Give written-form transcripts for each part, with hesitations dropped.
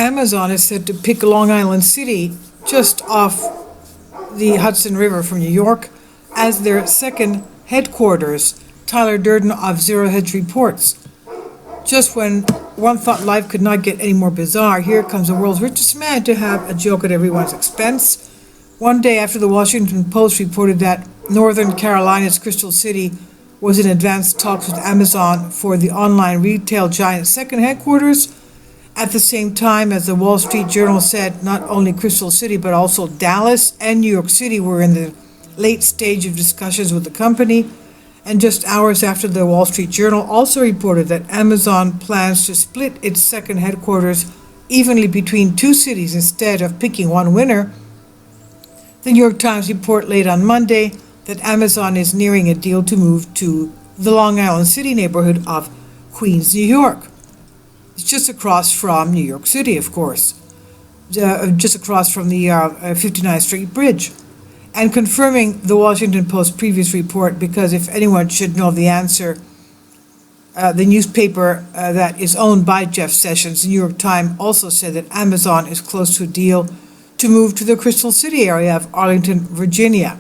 Amazon is set to pick Long Island City, just off the Hudson River from New York, as their second headquarters. Tyler Durden of Zero Hedge reports. Just when one thought life could not get any more bizarre, here comes the world's richest man to have a joke at everyone's expense. One day after the Washington Post reported that Northern Carolina's Crystal City was in advanced talks with Amazon for the online retail giant's second headquarters, at the same time as the Wall Street Journal said not only Crystal City but also Dallas and New York City were in the late stage of discussions with the company, and just hours after the Wall Street Journal also reported that Amazon plans to split its second headquarters evenly between two cities instead of picking one winner, the New York Times report late on Monday that Amazon is nearing a deal to move to the Long Island City neighborhood of Queens, New York. It's just across from New York City, of course, just across from the 59th Street Bridge, and confirming the Washington Post's previous report, because if anyone should know the answer, the newspaper that is owned by Jeff Sessions, the New York Times, also said that Amazon is close to a deal to move to the Crystal City area of Arlington, Virginia.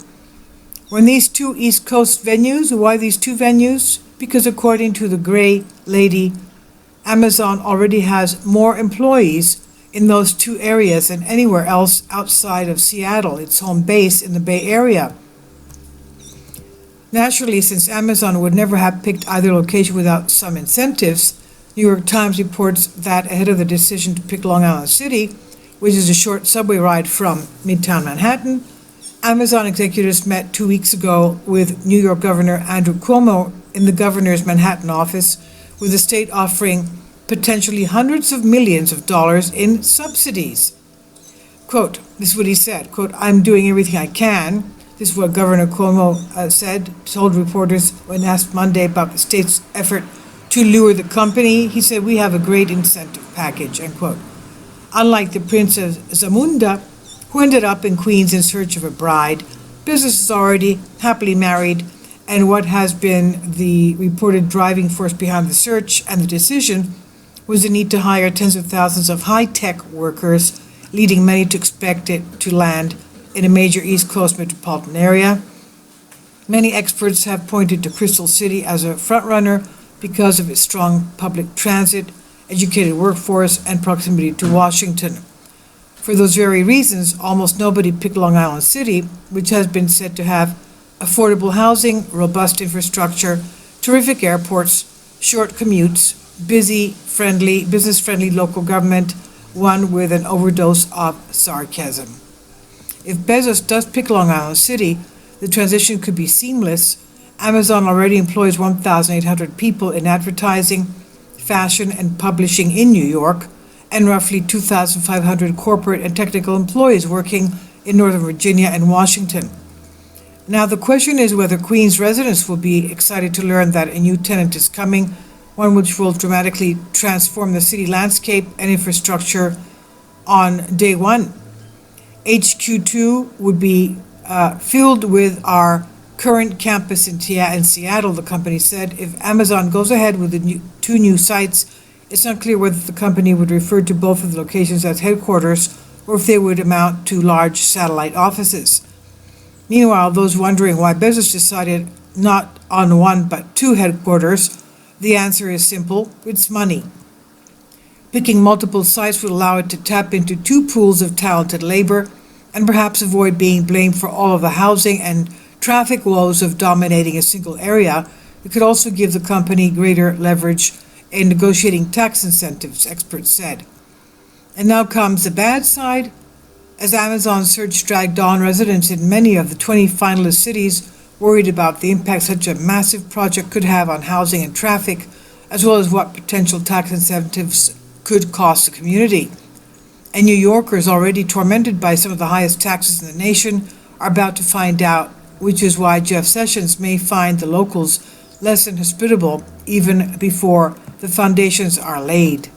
When these two East Coast venues, why these two venues? Because according to the Gray Lady, Amazon already has more employees in those two areas than anywhere else outside of Seattle, its home base in the Bay Area. Naturally, since Amazon would never have picked either location without some incentives, New York Times reports that ahead of the decision to pick Long Island City, which is a short subway ride from Midtown Manhattan, Amazon executives met 2 weeks ago with New York Governor Andrew Cuomo in the governor's Manhattan office, with the state offering potentially hundreds of millions of dollars in subsidies. Quote, this is what he said, quote, "I'm doing everything I can." This is what Governor Cuomo told reporters when asked Monday about the state's effort to lure the company. He said, "We have a great incentive package," end quote. Unlike the Prince of Zamunda, who ended up in Queens in search of a bride, business is already happily married, and what has been the reported driving force behind the search and the decision was the need to hire tens of thousands of high-tech workers, leading many to expect it to land in a major East Coast metropolitan area. Many experts have pointed to Crystal City as a frontrunner because of its strong public transit, educated workforce, and proximity to Washington. For those very reasons, almost nobody picked Long Island City, which has been said to have affordable housing, robust infrastructure, terrific airports, short commutes, business-friendly local government, one with an overdose of sarcasm. If Bezos does pick Long Island City, the transition could be seamless. Amazon already employs 1,800 people in advertising, fashion, and publishing in New York, and roughly 2,500 corporate and technical employees working in Northern Virginia and Washington. Now, the question is whether Queens residents will be excited to learn that a new tenant is coming, one which will dramatically transform the city landscape and infrastructure on day one. HQ2 would be filled with our current campus in Seattle, the company said. If Amazon goes ahead with the two new sites, it's not clear whether the company would refer to both of the locations as headquarters or if they would amount to large satellite offices. Meanwhile, those wondering why Bezos decided not on one but two headquarters, the answer is simple: it's money. Picking multiple sites would allow it to tap into two pools of talented labor and perhaps avoid being blamed for all of the housing and traffic woes of dominating a single area. It could also give the company greater leverage in negotiating tax incentives, experts said. And now comes the bad side. As Amazon's search dragged on, residents in many of the 20 finalist cities worried about the impact such a massive project could have on housing and traffic, as well as what potential tax incentives could cost the community. And New Yorkers, already tormented by some of the highest taxes in the nation, are about to find out, which is why Jeff Sessions may find the locals less than hospitable even before the foundations are laid.